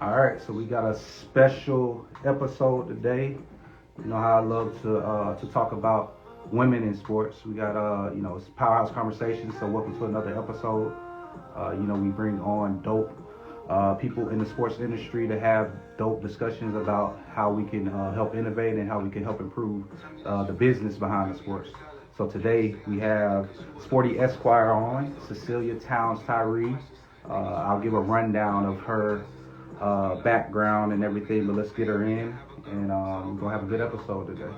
All right, so we got a special episode today. You know how I love to talk about women in sports. We got it's Powerhouse conversations. So welcome to another episode. We bring on dope people in the sports industry to have dope discussions about how we can help innovate and how we can help improve the business behind the sports. So today we have Sporty Esquire on, Cecelia Towns Tyree. I'll give a rundown of her background and everything, but let's get her in and we're gonna have a good episode today.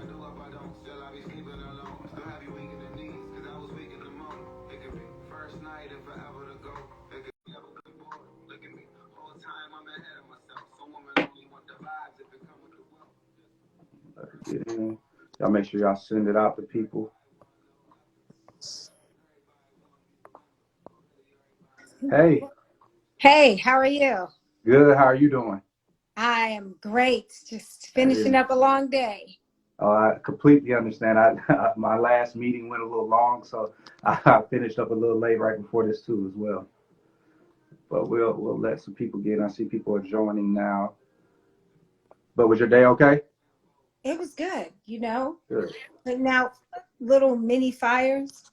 Get in. Y'all make sure y'all send it out to people. Hey, Hey, how are you? good. How are you doing? I am great. Just That finishing is. up a long day. I completely understand. I my last meeting went a little long, so I finished up a little late right before this too as well. But we'll let some people get in. I see people are joining now. But was your day okay? It was good, Good. putting out little mini fires.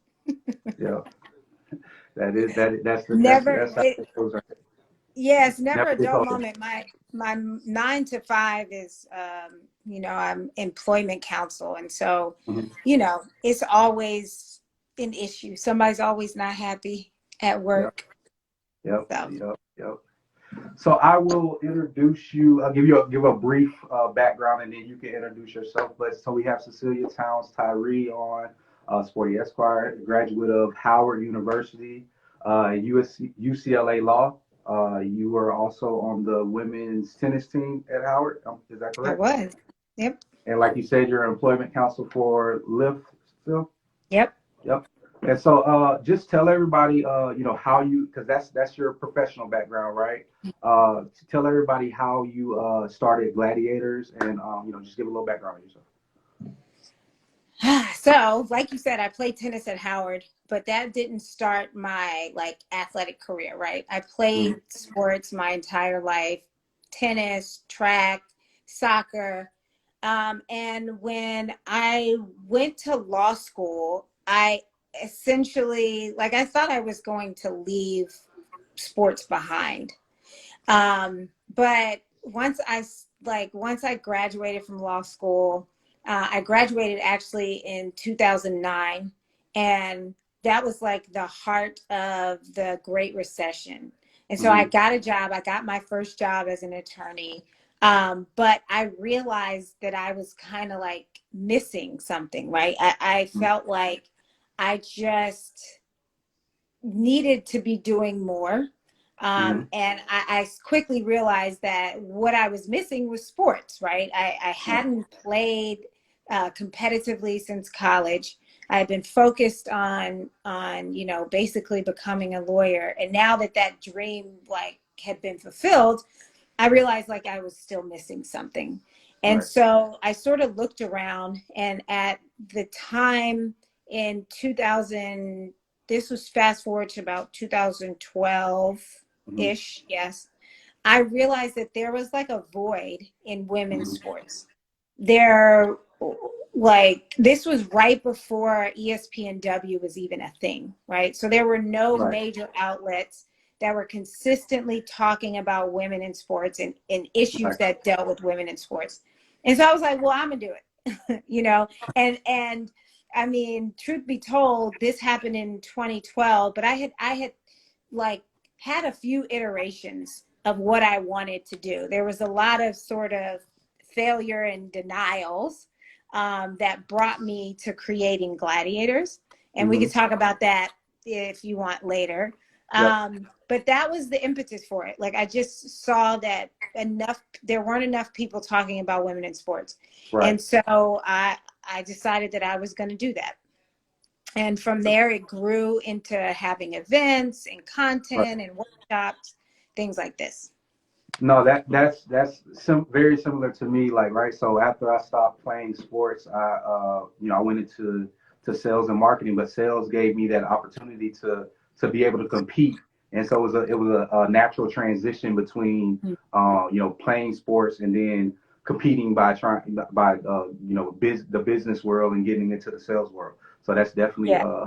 Yeah. Never, That's how it goes. Right? yeah, it's never Never a gets dull old. moment. My 9 to 5 is, I'm employment counsel, and so, Mhm. it's always an issue. Somebody's always not happy at Yep. work. Yep. So, Yep. Yep. So I will introduce you. I'll give a brief background, and then you can introduce yourself. But so we have Cecelia Towns Tyree on, Sporty Esquire, graduate of Howard University, UCLA Law. You were also on the women's tennis team at Howard. Is that I correct? was. Yep. And like you said, you're employment counsel for Lyft still. Yep. Yep. And so, just tell everybody, how you, because that's your professional background, right? Tell everybody how you started Gladiators, and just give a little background on yourself. So, like you said, I played tennis at Howard, but that didn't start my athletic career, right? I Mm-hmm. played sports my entire life, tennis, track, soccer. And when I went to law school, I essentially, I thought I was going to leave sports behind. But once I graduated from law school, I graduated actually in 2009, and that was like the heart of the Great Recession. And so I Mm-hmm. got a job. I got my first job as an attorney. But I realized that I was kind of like missing something, right? I felt like I just needed to be doing more. Mm-hmm. And I quickly realized that what I was missing was sports, right? I Right. hadn't played competitively since college. I had been focused on basically becoming a lawyer, and now that that dream had been fulfilled, I realized I was still missing something. And Right. so I sort of looked around, and at the time in 2000, this was fast forward to about 2012 Mm-hmm. ish, yes. I realized that there was a void in women's Mm-hmm. sports. There, this was right before ESPNW was even a thing, right? So there were no Right. major outlets that were consistently talking about women in sports and issues Right. that dealt with women in sports. And so I was like, well, I'm gonna do it, and I mean, truth be told, this happened in 2012, but I had like had a few iterations of what I wanted to do. There was a lot of sort of failure and denials that brought me to creating Gladiators. And we Mm-hmm. could talk about that if you want later. Yep. But that was the impetus for it. I just saw that there weren't enough people talking about women in sports. Right. And so I decided that I was going to do that. And from there, it grew into having events and Right. content and workshops, things like this. No, very similar to me. Like, right. So after I stopped playing sports, I went into sales and marketing, but sales gave me that opportunity to be able to compete And so it was a natural transition between playing sports and then competing by trying by the business world and getting into the sales world. So that's definitely Yeah,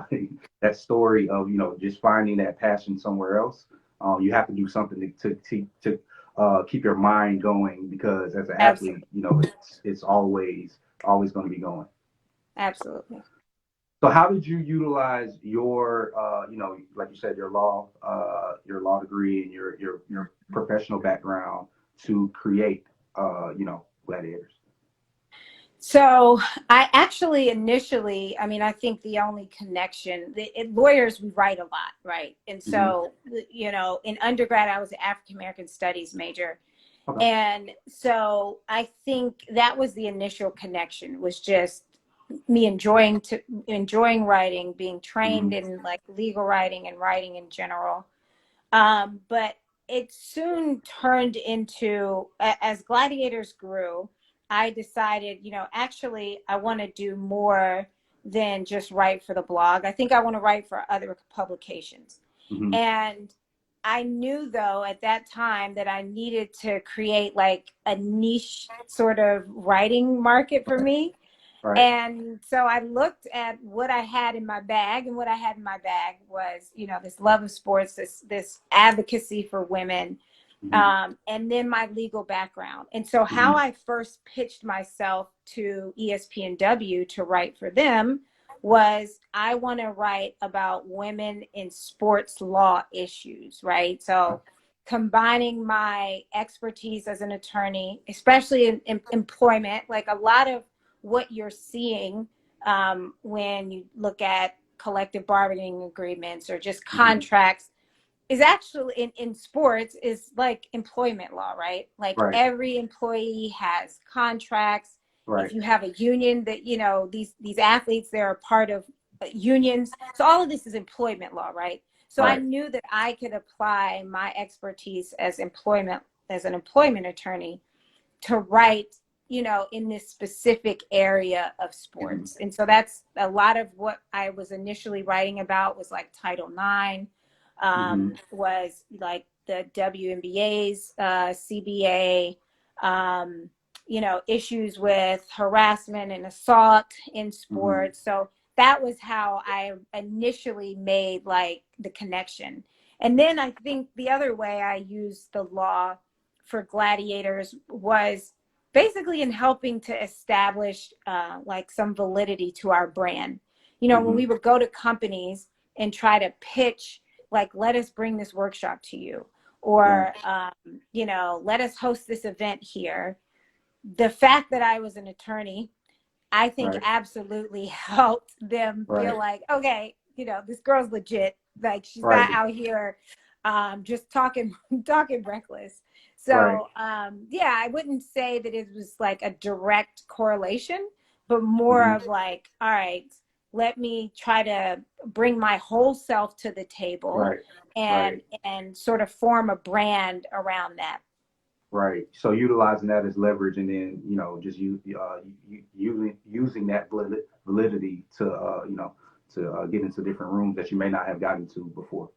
that story of just finding that passion somewhere else. You have to do something to keep your mind going, because as an athlete, absolutely. it's always going to be going. Absolutely. So how did you utilize your, like you said, your law degree and your professional background to create, Gladiators? So I actually initially, I mean, I think the only connection, lawyers, we write a lot, right? And Hmm. so, in undergrad, I was an African American Studies major. Okay. And so I think that was the initial connection, was just me enjoying writing, being trained Hmm. in like legal writing and writing in general. But it soon turned into, as Gladiators grew, I decided, actually, I want to do more than just write for the blog. I think I want to write for other publications. Hmm. And I knew, though, at that time that I needed to create like a niche sort of writing market for me. Right. And so I looked at what I had in my bag, and what I had in my bag was, this love of sports, this advocacy for women, Hmm. and then my legal background. And so how Hmm. I first pitched myself to ESPNW to write for them was, I want to write about women in sports law issues, right? So combining my expertise as an attorney, especially in employment, like a lot of what you're seeing when you look at collective bargaining agreements or just Hmm. contracts, is actually in sports is like employment law, right? Like Right. every employee has contracts. If Right. you have a union, that these athletes, they're a part of unions. So all of this is employment law, right? So I Right. knew that I could apply my expertise as an employment attorney to write, in this specific area of Hmm. sports. And so that's a lot of what I was initially writing about, was like Title IX, Hmm. was like the WNBA's CBA, um, issues with harassment and assault in Hmm. sports. So that was how I initially made like the connection. And then I think the other way I used the law for Gladiators was basically in helping to establish like some validity to our brand. When Hmm. we would go to companies and try to pitch, like, let us bring this workshop to you, Right. or, let us host this event here. The fact that I was an attorney, I think Right. absolutely helped them feel Right. like, okay, this girl's legit. Like, she's not Right. out here just talking talking reckless. Right. So yeah, I wouldn't say that it was like a direct correlation, but more Hmm. of like, all right, let me try to bring my whole self to the table, Right. Right. and sort of form a brand around that. Right. So utilizing that as leverage, and then just using that validity to get into different rooms that you may not have gotten to before.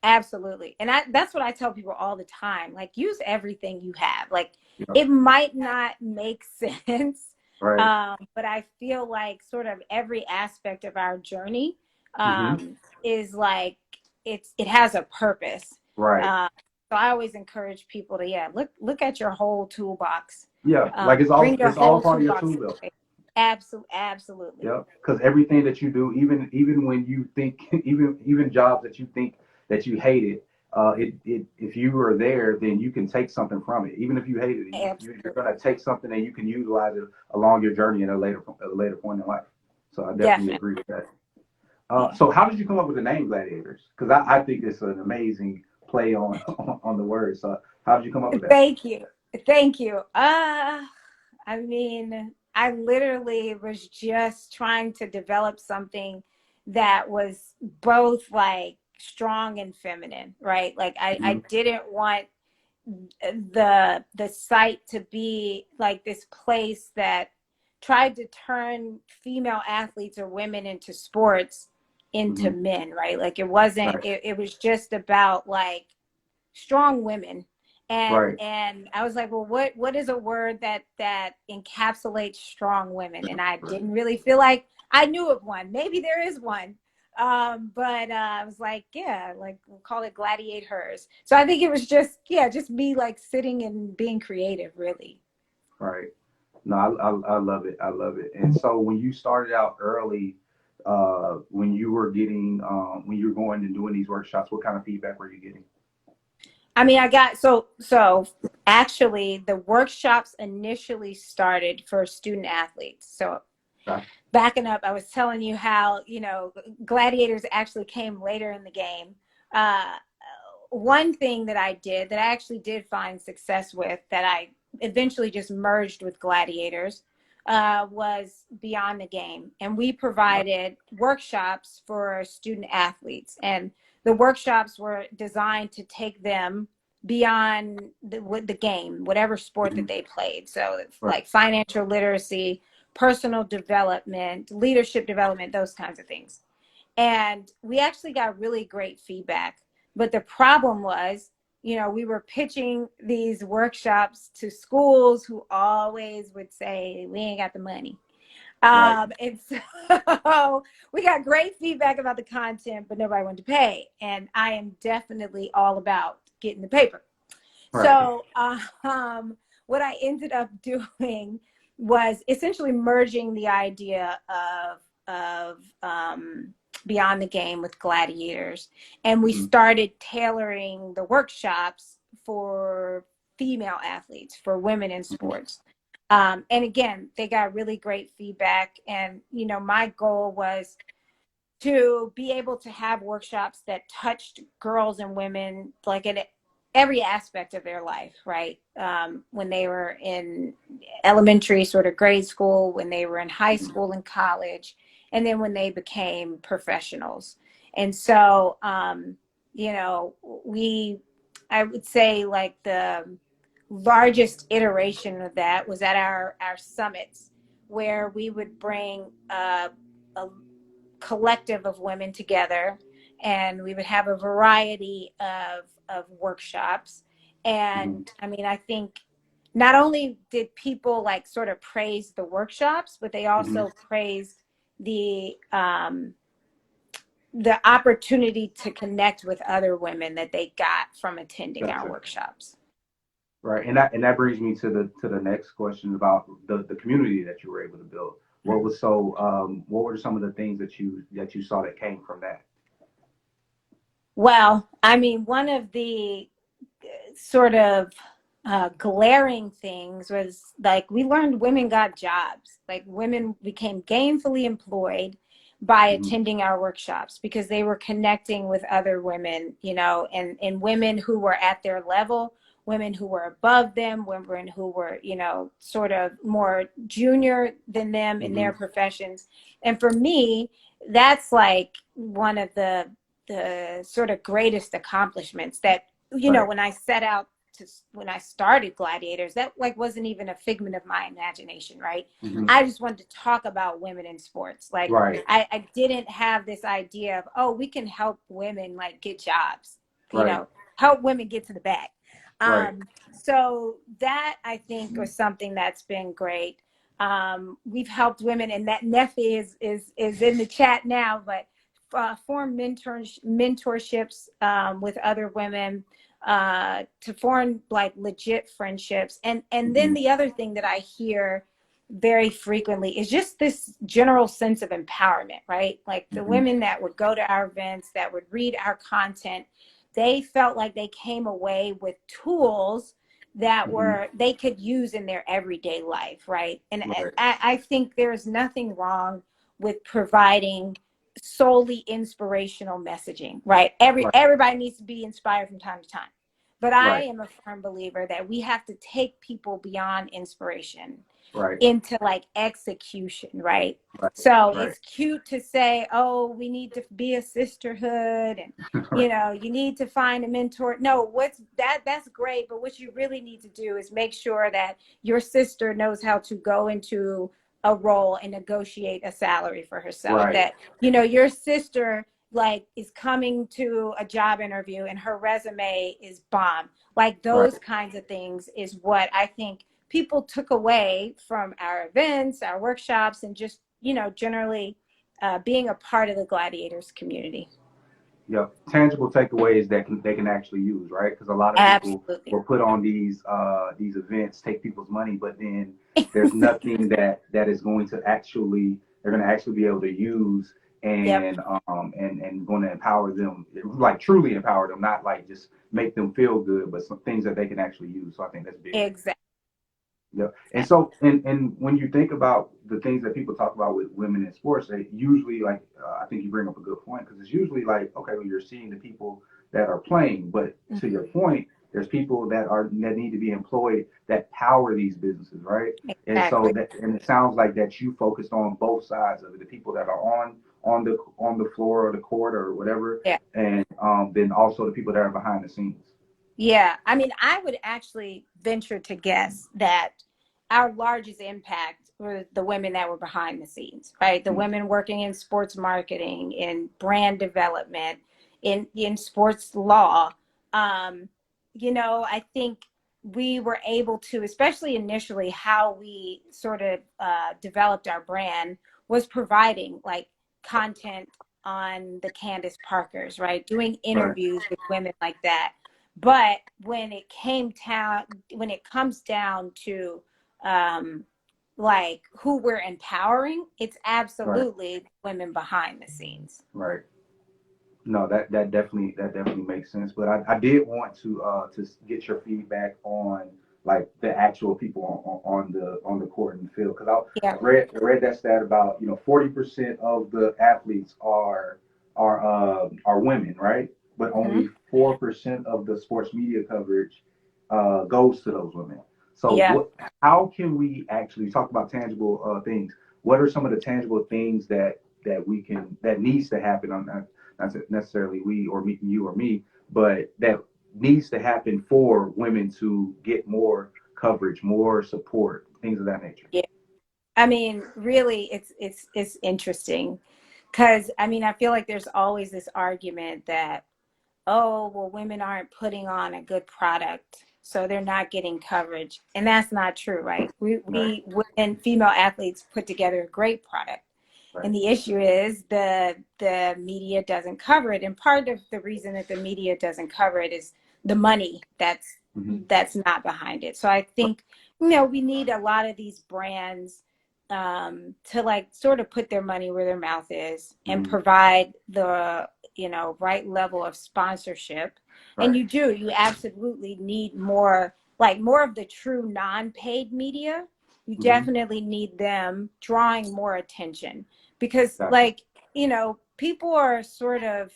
Absolutely. And that's what I tell people all the time. Like, use everything you have. Like, Yep. it might not make sense, Right. but I feel like sort of every aspect of our journey Hmm. is like, it has a purpose. Right. Uh, so I always encourage people to, yeah, look at your whole toolbox. Yeah. Like it's all Bring your it's all whole part of your toolbox tool to the belt. table. Absolutely. Yep. Because everything that you do, even when you think, even jobs that you think that you hated, if you were there, then you can take something from it. Even if you hated it, you're Absolutely. gonna take something and you can utilize it along your journey in a later point in life. So I definitely Definitely. agree with that. Yeah. So how did you come up with the name Gladiators? Because I think it's an amazing play on on the word. So how did you come up with that? Thank you. Thank you. I mean, I literally was just trying to develop something that was both like strong and feminine, right? Like, I Hmm. didn't want the site to be like this place that tried to turn female athletes or women into sports into Mm-hmm. men, right? Like it wasn't, Right. it was just about like strong women. Right. And I was like, well, what is a word that encapsulates strong women? And I didn't really feel like I knew of one. Maybe there is one. But I was like, yeah, like we'll call it gladiators. So I think it was just, yeah, just me like sitting and being creative, really. Right. No, I love it. I love it. And so when you started out early, when you were getting, when you were going and doing these workshops, what kind of feedback were you getting? I mean, I got so actually the workshops initially started for student athletes. So Okay. backing up, I was telling you how, gladiators actually came later in the game. Uh, One thing that I did that I actually did find success with that I eventually just merged with gladiators was beyond the game. And we provided workshops for student athletes. And the workshops were designed to take them beyond the game, whatever sport Mm-hmm. that they played. So Right. like financial literacy, personal development, leadership development, those kinds of things. And we actually got really great feedback. But the problem was, we were pitching these workshops to schools who always would say, we ain't got the money. Right. And so we got great feedback about the content, but nobody wanted to pay. And I am definitely all about getting the paper. Right. So what I ended up doing was essentially merging the idea of beyond the game with gladiators, and we Mm-hmm. started tailoring the workshops for female athletes, for women in sports. And again, they got really great feedback, and my goal was to be able to have workshops that touched girls and women like at every aspect of their life, right? When they were in elementary, sort of grade school, when they were in high school and college, and then when they became professionals. And so, we, I would say like the largest iteration of that was at our summits, where we would bring a collective of women together, and we would have a variety of workshops. Mm-hmm. And I mean, I think not only did people like sort of praise the workshops, but they Mm-hmm. also praised the opportunity to connect with other women that they got from attending our Gotcha. workshops. Right. And that brings me to the next question about the community that you were able to build. What were some of the things that you saw that came from that? Well, I mean, one of the sort of glaring things was like we learned women got jobs. Like women became gainfully employed by Mm-hmm. attending our workshops because they were connecting with other women, and women who were at their level, women who were above them, women who were, sort of more junior than them in Mm-hmm. their professions. And for me, that's like one of the sort of greatest accomplishments that Right. when I set out when I started Gladiators, that like wasn't even a figment of my imagination, right? Mm-hmm. I just wanted to talk about women in sports. Like Right. I didn't have this idea of, oh, we can help women like get jobs, Right. help women get to the bag. Right. So that I think was something that's been great. We've helped women, and that Nefi is in the chat now, but form mentorships with other women, to form like legit friendships. And then Mm-hmm. the other thing that I hear very frequently is just this general sense of empowerment, right? Like the Mm-hmm. women that would go to our events, that would read our content, they felt like they came away with tools that Mm-hmm. were they could use in their everyday life, right? And Right. I think there's nothing wrong with providing solely inspirational messaging, right? Right. Everybody needs to be inspired from time to time. But I Right. am a firm believer that we have to take people beyond inspiration Right. into like execution, right? Right. So Right. it's cute to say, oh, we need to be a sisterhood, and Right. you need to find a mentor. No, that's great, but what you really need to do is make sure that your sister knows how to go into a role and negotiate a salary for herself. Right. That, your sister like is coming to a job interview and her resume is bomb. Like Right. those kinds of things is what I think people took away from our events, our workshops, and just, generally being a part of the Gladiators community. Yep. Tangible takeaways that they can actually use, right? Because a lot of people Absolutely. will put on these events, take people's money, but then there's nothing that is going to actually they're going to actually be able to use Yep. and going to empower them, like truly empower them, not like just make them feel good, but some things that they can actually use. So I think that's big. Exactly. Yeah. And so, and when you think about the things that people talk about with women in sports, they usually like, I think you bring up a good point because it's usually like, okay, well, you're seeing the people that are playing, but to your point, there's people that need to be employed that power these businesses, right? And so Exactly. and it sounds like that you focused on both sides of it, the people that are on the floor or the court or whatever, Yeah. and then also the people that are behind the scenes. Yeah, I mean, I would actually venture to guess that our largest impact were the women that were behind the scenes, right? The Mm-hmm. women working in sports marketing, in brand development, in sports law. Um, I think we were able to, especially initially, how we sort of developed our brand was providing like content on the Candace Parkers, right? Doing Right. interviews with women like that. But when it comes down to um, like who we're empowering, it's Right. absolutely women behind the scenes. Right. No, that definitely makes sense. But I did want to get your feedback on like the actual people on the court and the field because Yeah. I read that stat about 40% of the athletes are women, right? But Hmm. only 4% of the sports media coverage goes to those women. So Yeah. how can we actually talk about tangible things? What are some of the tangible things that needs to happen on that? Not necessarily we or me, you or me, but that needs to happen for women to get more coverage, more support, things of that nature. Yeah. I mean, really, it's interesting because I mean, I feel like there's always this argument that, oh, well, women aren't putting on a good product, so they're not getting coverage. And that's not true, right? Right, We women, female athletes put together a great product. right. And the issue is the media doesn't cover it. And part of the reason that the media doesn't cover it is the money Mm-hmm. that's not behind it. So I think, we need a lot of these brands to like sort of put their money where their mouth is and Mm-hmm. provide the right level of sponsorship. And Right, you absolutely need more of the true non-paid media. You mm-hmm. definitely need them drawing more attention because Gotcha. like people are sort of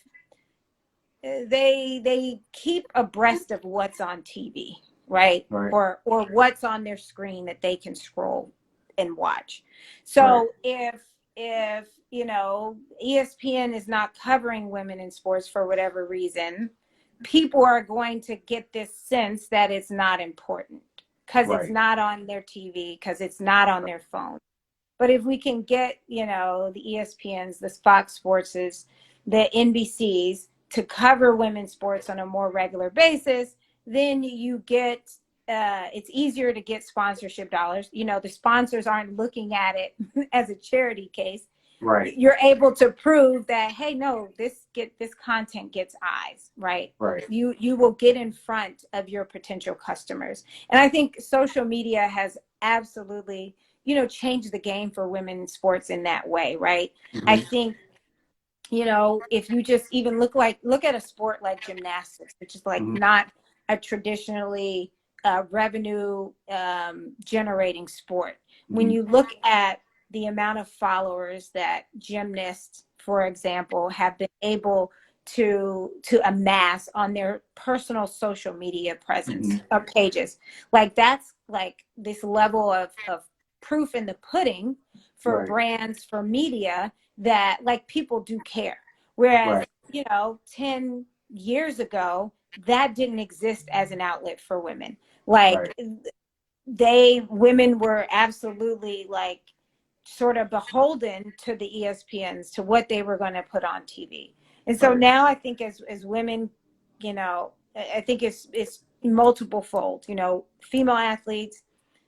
they keep abreast of what's on TV, right? Right, Or what's on their screen that they can scroll and watch. right, So if ESPN is not covering women in sports for whatever reason, people are going to get this sense that it's not important because it's right, not on their TV, because it's not on their phone. But if we can get, the ESPNs, the Fox Sportses, the NBCs to cover women's sports on a more regular basis, then you get it's easier to get sponsorship dollars. The sponsors aren't looking at it as a charity case. right, You're able to prove that, hey, no, this content gets eyes, right? right. You will get in front of your potential customers. And I think social media has absolutely changed the game for women in sports in that way, right? I Mm-hmm. think if you just even look at a sport like gymnastics, which is like Mm-hmm. not a traditionally revenue generating sport. When Mm-hmm. you look at the amount of followers that gymnasts, for example, have been able to amass on their personal social media Mm-hmm. presence or pages, like that's like this level of proof in the pudding for Right, brands, for media, that like people do care. Whereas, right, 10 years ago, that didn't exist as an outlet for women. Like right, women were absolutely like sort of beholden to the ESPNs, to what they were going to put on TV. And so Right. now I think as women, you know, I think it's multiple fold, you know, female athletes,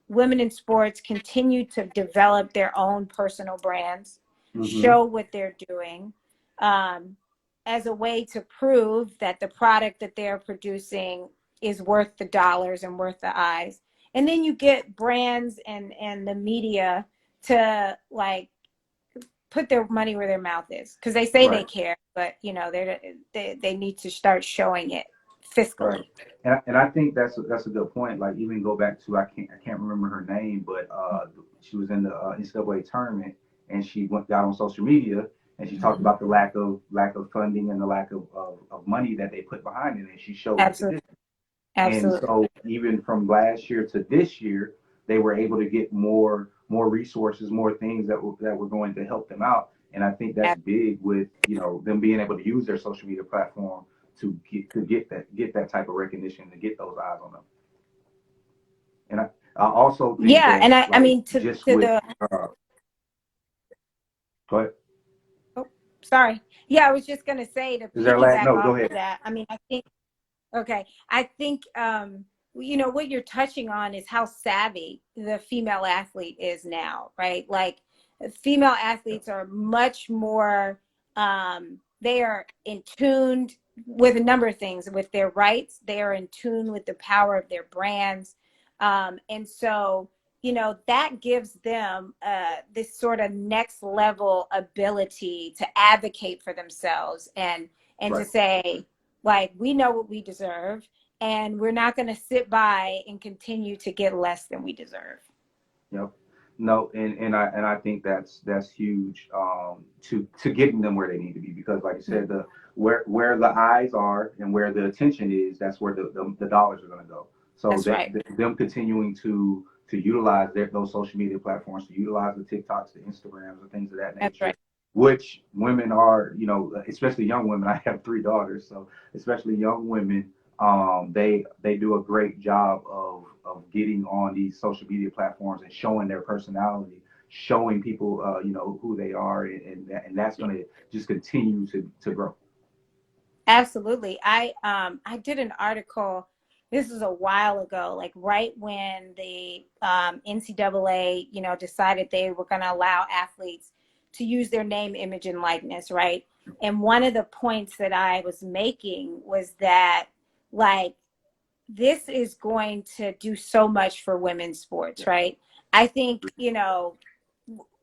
women in sports continue to develop their own personal brands, Mm-hmm. show what they're doing, um, as a way to prove that the product that they're producing is worth the dollars and worth the eyes. And then you get brands and the media to like put their money where their mouth is, because they say they Right. care, but you know they need to start showing it Right. fiscally. And I think that's a good point. Like even go back to I can't remember her name, but she was in the NCAA tournament and she went got on social media and she talked Mhm. about the lack of funding and the lack of money that they put behind it, and she showed the Absolutely, condition. And absolutely. so even from last year to this year, they were able to get more resources, more things that were going to help them out. And I think that's big with them being able to use their social media platform to get that type of recognition, to get those eyes on them. And I also think Yeah, that and I like mean to just to with the go ahead. oh, sorry. Yeah, I was just gonna say, to Is there a last piggyback no, off go of ahead. that. I mean, I think okay. I think you know what you're touching on is how savvy the female athlete is now, right? Like female athletes are much more they are in tune with a number of things, with their rights. They are in tune with the power of their brands. And so, you know, that gives them this sort of next level ability to advocate for themselves and to Right. say, like, we know what we deserve, and we're not going to sit by and continue to get less than we deserve. Yep. No, and I think that's huge to getting them where they need to be, because like you said, the where the eyes are and where the attention is, that's where the dollars are going to go. So That's that right. them continuing to utilize those social media platforms, to utilize the TikToks, the Instagrams, and things of that That's nature, right. which women are, especially young women. I have three daughters, so especially young women, they do a great job of getting on these social media platforms and showing their personality, showing people who they are, and that's going to just continue to grow. Absolutely. I did an article. This was a while ago, like right when the NCAA, you know, decided they were going to allow athletes to use their name, image, and likeness, right? And one of the points that I was making was that, like, this is going to do so much for women's sports, Yeah. right? I think, you know,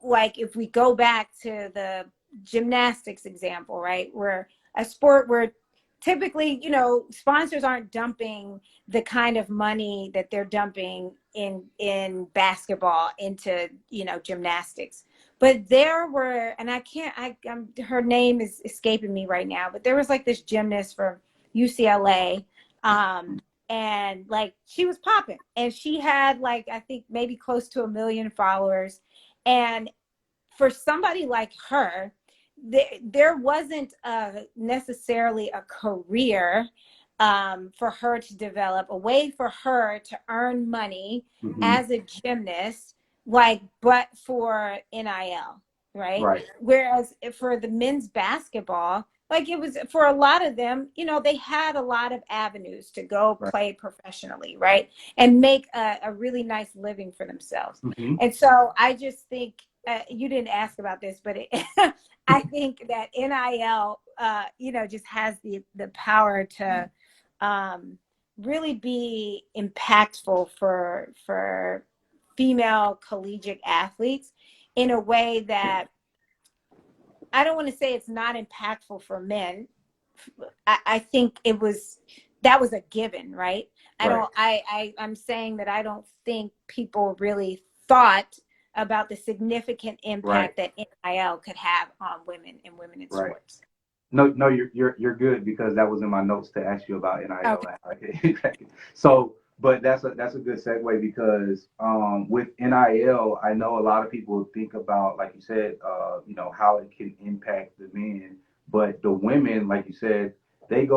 like if we go back to the gymnastics example, right? Where a sport where typically, you know, sponsors aren't dumping the kind of money that they're dumping in basketball into, you know, gymnastics. But there were, and I can't, her name is escaping me right now, but there was like this gymnast from UCLA, and like she was popping, and she had like I think maybe close to 1 million followers, and for somebody like her, there wasn't necessarily a career for her to develop, a way for her to earn money Hmm. as a gymnast, like, but for NIL, right? Right. Whereas for the men's basketball, like it was for a lot of them, you know, they had a lot of avenues to go Right. play professionally, right? And make a really nice living for themselves. Hmm. And so I just think you didn't ask about this, but I think that NIL, you know, just has the power to really be impactful for female collegiate athletes in a way that I don't want to say it's not impactful for men. I think that was a given, right? I Right. don't I'm saying that I don't think people really thought about the significant Right. impact that NIL could have on women and women in Right. sports. No, no, you're good, because that was in my notes to ask you about NIL. Okay. So, but that's a good segue, because with NIL, I know a lot of people think about, like you said, how it can impact the men, but the women, like you said, they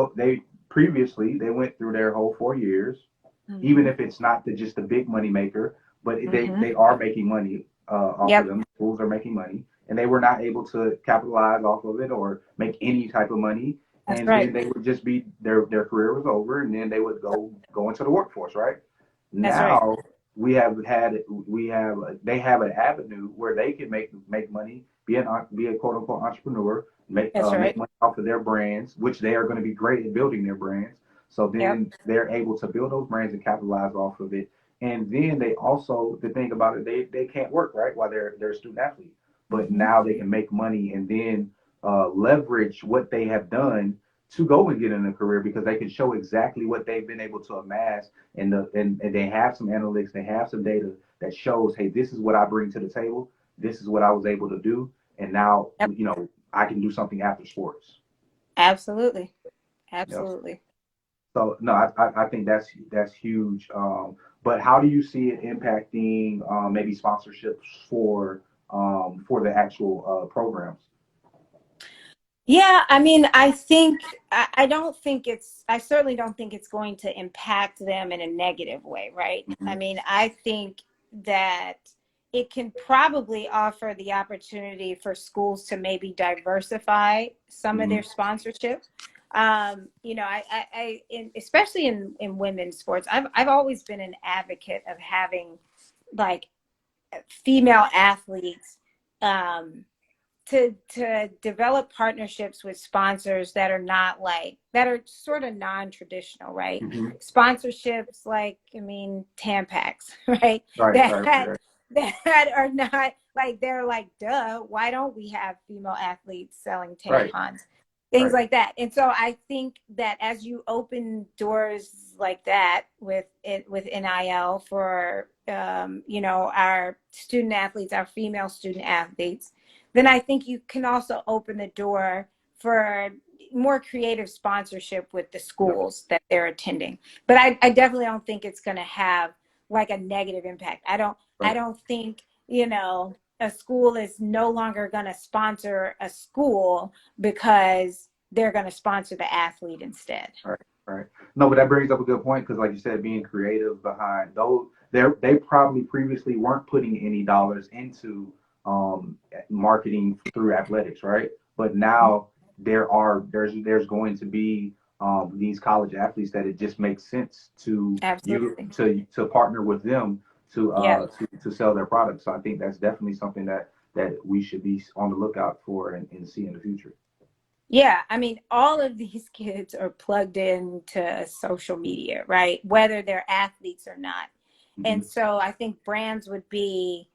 previously they went through their whole 4 years, even Mm-hmm. if it's not just a big money maker, but Mm-hmm. they are making money off of Yep. them. Schools are making money, and they were not able to capitalize off of it or make any type of money. That's And right. then they would just be their career was over, and then they would go into the workforce, right? That's right. Now we have they have an avenue where they can make money, be a quote unquote entrepreneur, That's make right. money off of their brands, which they are going to be great at building their brands. So Yep. then they're able to build those brands and capitalize off of it. And then they also, the thing about it, they can't work, right, while they're a student athlete, but Hmm. now they can make money and then leverage what they have done to go and get in a career because they can show exactly what they've been able to amass, and they have some analytics, they have some data that shows, hey, this is what I bring to the table, this is what I was able to do, and now Yep. I can do something after sports. Absolutely. Yep. Absolutely. So no, I think that's huge. But how do you see it impacting maybe sponsorships for the actual programs? Yeah, I mean, I don't think I certainly don't think it's going to impact them in a negative way, right? I Hmm. mean, I think that it can probably offer the opportunity for schools to maybe diversify some of Hmm. their sponsorship. Especially in women's sports, I've always been an advocate of having like female athletes. Um, to develop partnerships with sponsors that are not like that are sort of non-traditional, right? Hmm. Sponsorships like, I mean, Tampax, right? Right, right, that right, that are not like, they're like, duh, why don't we have female athletes selling right, tampons, things right. like that. And so I think that as you open doors like that with it, with NIL for our student athletes, our female student athletes, then I think you can also open the door for more creative sponsorship with the Yep. schools that they're attending. But I definitely don't think it's going to have like a negative impact. I Right, don't think, a school is no longer going to sponsor a school because they're going to sponsor the athlete instead. right, right. No, but that brings up a good point because, like you said, being creative behind those, they probably previously weren't putting any dollars into marketing through athletics, right? But now there's going to be these college athletes that it just makes sense to you Absolutely. to partner with them Yeah. to sell their products. So I think that's definitely something that we should be on the lookout for and see in the future. Yeah, I mean, all of these kids are plugged into social media, right? Whether they're athletes or not. Hmm. And so I think brands would be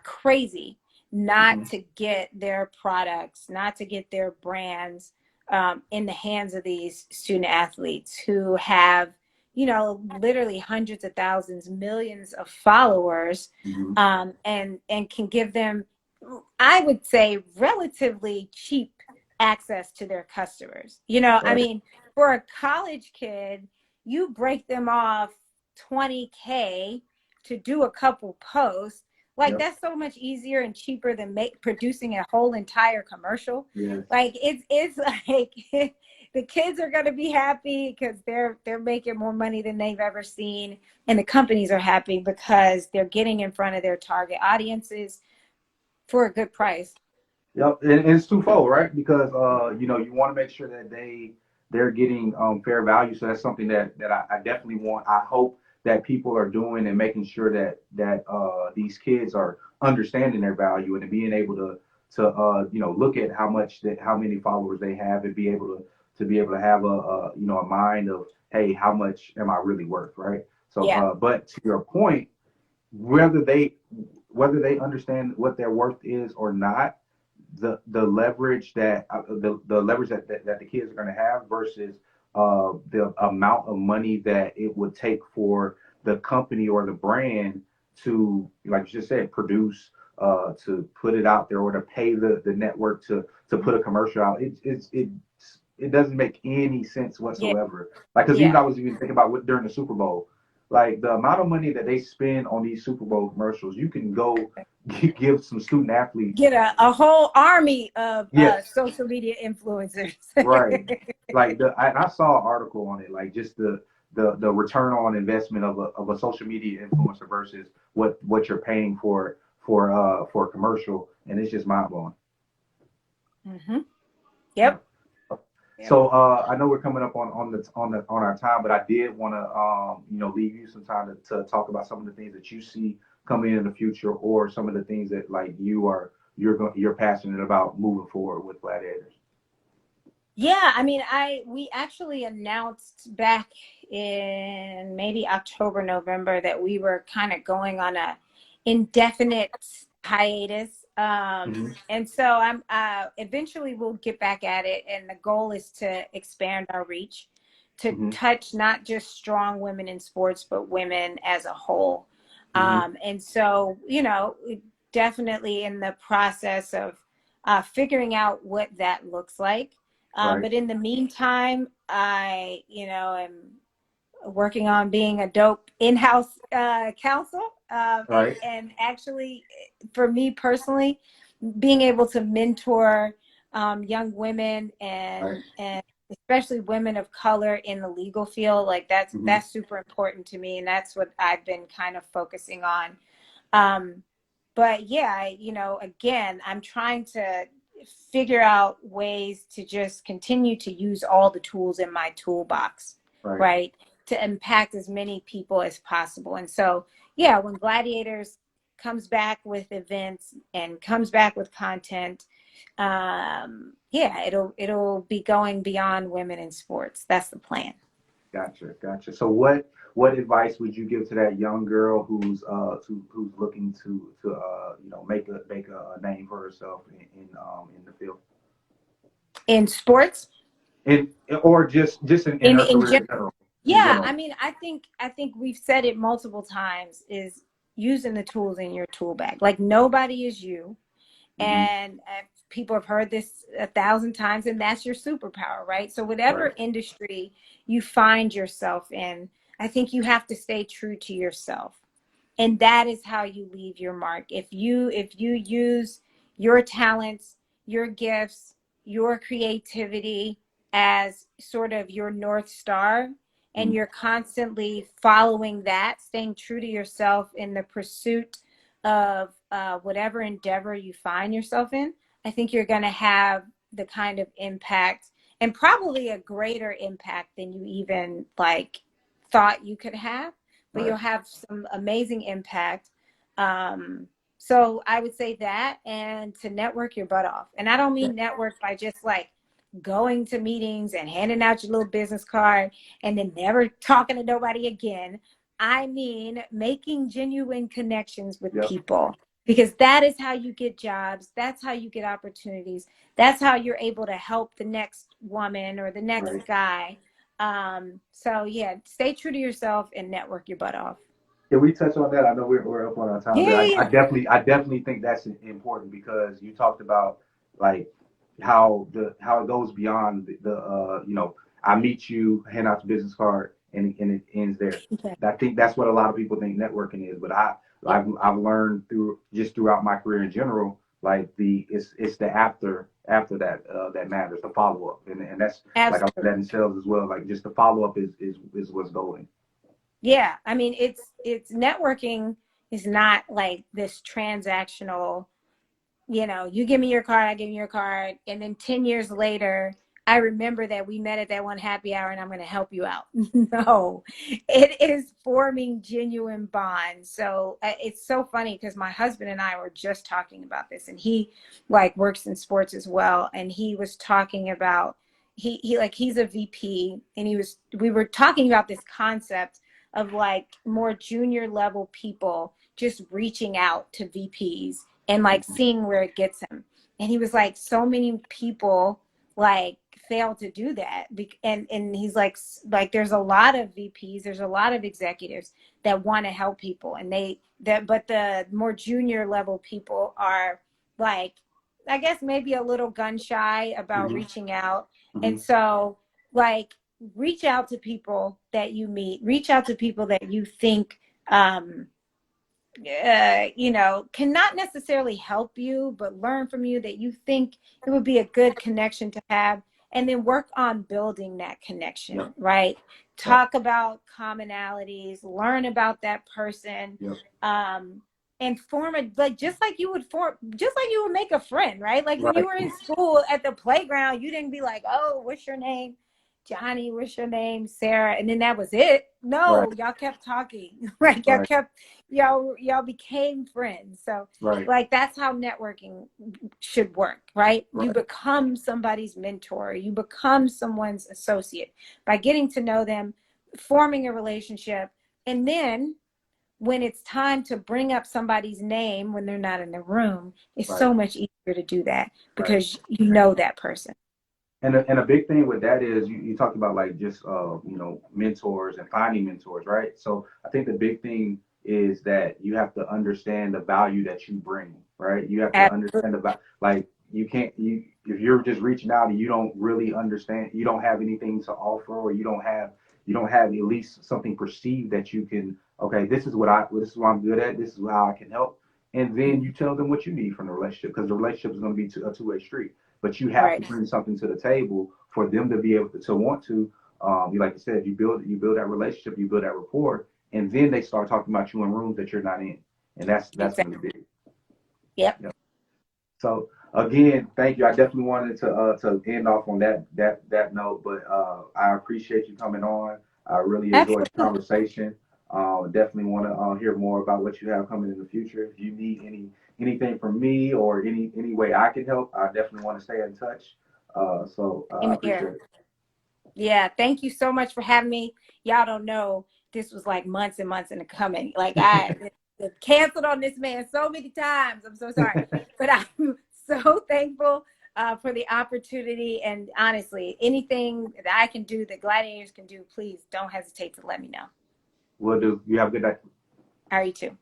crazy not Hmm. to get their products, not to get their brands in the hands of these student athletes who have, literally hundreds of thousands, millions of followers, Hmm. and can give them, I would say, relatively cheap access to their customers. I Right. mean, for a college kid, you break them off 20K to do a couple posts. Like, Yep. that's so much easier and cheaper than producing a whole entire commercial. Yes. Like, it's like the kids are going to be happy because they're making more money than they've ever seen, and the companies are happy because they're getting in front of their target audiences for a good price. Yep, and it's twofold, right? Because you want to make sure that they're getting fair value. So that's something that I definitely want. I hope that people are doing and making sure that these kids are understanding their value and being able to look at how many followers they have and be able to have a mind of, hey, how much am I really worth, right? So Yeah. but to your point, whether they whether they understand what their worth is or not, the leverage the leverage that the kids are going to have versus the amount of money that it would take for the company or the brand to, like you just said, produce, to put it out there or to pay the network to put a commercial out. It doesn't make any sense Yeah. whatsoever. Like, because even Yeah. I was even thinking about during the Super Bowl, like the amount of money that they spend on these Super Bowl commercials, you can go give some student athletes. Get a whole army of Yes, social media influencers. right. Like I saw an article on it, like just the return on investment of a social media influencer versus what you're paying for a commercial, and it's just mind blowing. Mm-hmm. Yeah. Yep. Yep. So I know we're coming up on our time, but I did want to leave you some time to talk about some of the things that you see coming in the future, or some of the things that like you're passionate about moving forward with Gladiators. Yeah, I mean, we actually announced back in maybe October, November that we were kind of going on a indefinite hiatus. Hmm. And so I'm eventually we'll get back at it, and the goal is to expand our reach, to Hmm. touch not just strong women in sports, but women as a whole. Hmm. And so, definitely in the process of figuring out what that looks like. Right. But in the meantime, I, am working on being a dope in-house counsel, Right. and actually, for me personally, being able to mentor young women Right. and especially women of color in the legal field, like Hmm. that's super important to me, and that's what I've been kind of focusing on. Um, but yeah, again, I'm trying to figure out ways to just continue to use all the tools in my toolbox, Right. right? To impact as many people as possible. And so, yeah, when Gladiators comes back with events and comes back with content, yeah, it'll be going beyond women in sports. That's the plan. Gotcha, gotcha. So what advice would you give to that young girl who's looking to make a name for herself in the field, In sports, in or just in her in career general. in general? In Yeah, I general. mean, I think we've said it multiple times, is using the tools in your tool bag. Like nobody is you, Hmm. and people have heard this 1,000 times, and that's your superpower, right? So Right. whatever industry you find yourself in, I think you have to stay true to yourself, and that is how you leave your mark. If you use your talents, your gifts, your creativity as sort of your north star, and Mm. you're constantly following that, staying true to yourself in the pursuit of whatever endeavor you find yourself in, I think you're going to have the kind of impact, and probably a greater impact than you even like thought you could have, but Right. you'll have some amazing impact. So I would say that, and to network your butt off. And I don't Yeah. mean network by just like going to meetings and handing out your little business card and then never talking to nobody again. I mean making genuine connections with Yep. people, because that is how you get jobs. That's how you get opportunities. That's how you're able to help the next woman or the next Right. guy. So yeah, stay true to yourself and network your butt off. Can we touch on that? I know we're up on our time, Yeah, but yeah, I definitely think that's important because you talked about like how it goes beyond I meet you, hand out the business card, and it ends there. yeah. I think that's what a lot of people think networking is, but Yep. I've learned throughout my career in general, like it's the after that that matters, the follow up, and that's like I learned that Absolutely. in sales as well. Like just the follow up is what's golden. Yeah. I mean, it's networking is not like this transactional, you give me your card, I give you your card. And then 10 years later, I remember that we met at that one happy hour and I'm going to help you out. No, it is forming genuine bonds. So it's so funny because my husband and I were just talking about this, and he like works in sports as well. And he was talking about, he's a VP, and we were talking about this concept of like more junior level people just reaching out to VPs and like seeing where it gets him. And he was like, so many people like fail to do that. And he's like there's a lot of VPs, there's a lot of executives that want to help people, and but the more junior level people are like, I guess maybe a little gun shy about Hmm. reaching out. Hmm. And so like reach out to people that you meet, reach out to people that you think cannot necessarily help you, but learn from you, that you think it would be a good connection to have, and then work on building that connection, Yep. right? Yep. Talk about commonalities, learn about that person. Yep. Um, and form a, like, just like you would make a friend, right? Like when Right. you were in school at the playground, you didn't be like, oh, what's your name? Johnny, what's your name? Sarah. And then that was it. Right. No, y'all kept talking. Like Right. y'all became friends. So Right. like that's how networking should work, right? You Right. become somebody's mentor, you become someone's associate by getting to know them, forming a relationship, and then when it's time to bring up somebody's name when they're not in the room, it's Right. so much easier to do that Right. because you know that person. And a big thing with that is you talked about like just mentors and finding mentors, right? So I think the big thing is that you have to understand the value that you bring, right? You have to Absolutely. understand about like you can't you if you're just reaching out and you don't really understand, you don't have anything to offer, or you don't have at least something perceived that you can, okay, this is what I'm good at, this is how I can help, and then you tell them what you need from the relationship, because the relationship is going to be a two-way street, but you have to Right. bring something to the table for them to be able to want to. You like you said, you build that relationship, you build that rapport, and then they start talking about you in rooms that you're not in, and that's Exactly. really big. Yep. Yeah. So again, thank you. I definitely wanted to end off on that note, but I appreciate you coming on. I really enjoyed the Absolutely. conversation. Definitely want to hear more about what you have coming in the future. If you need anything from me or any way I can help, I definitely want to stay in touch. I Same appreciate here. it. Yeah, thank you so much for having me. Y'all don't know, this was like months and months in the coming. Like I canceled on this man so many times. I'm so sorry, but I'm so thankful for the opportunity. And honestly, anything that I can do, that Gladiators can do, please don't hesitate to let me know. Will do. You have a good day. All right, you too.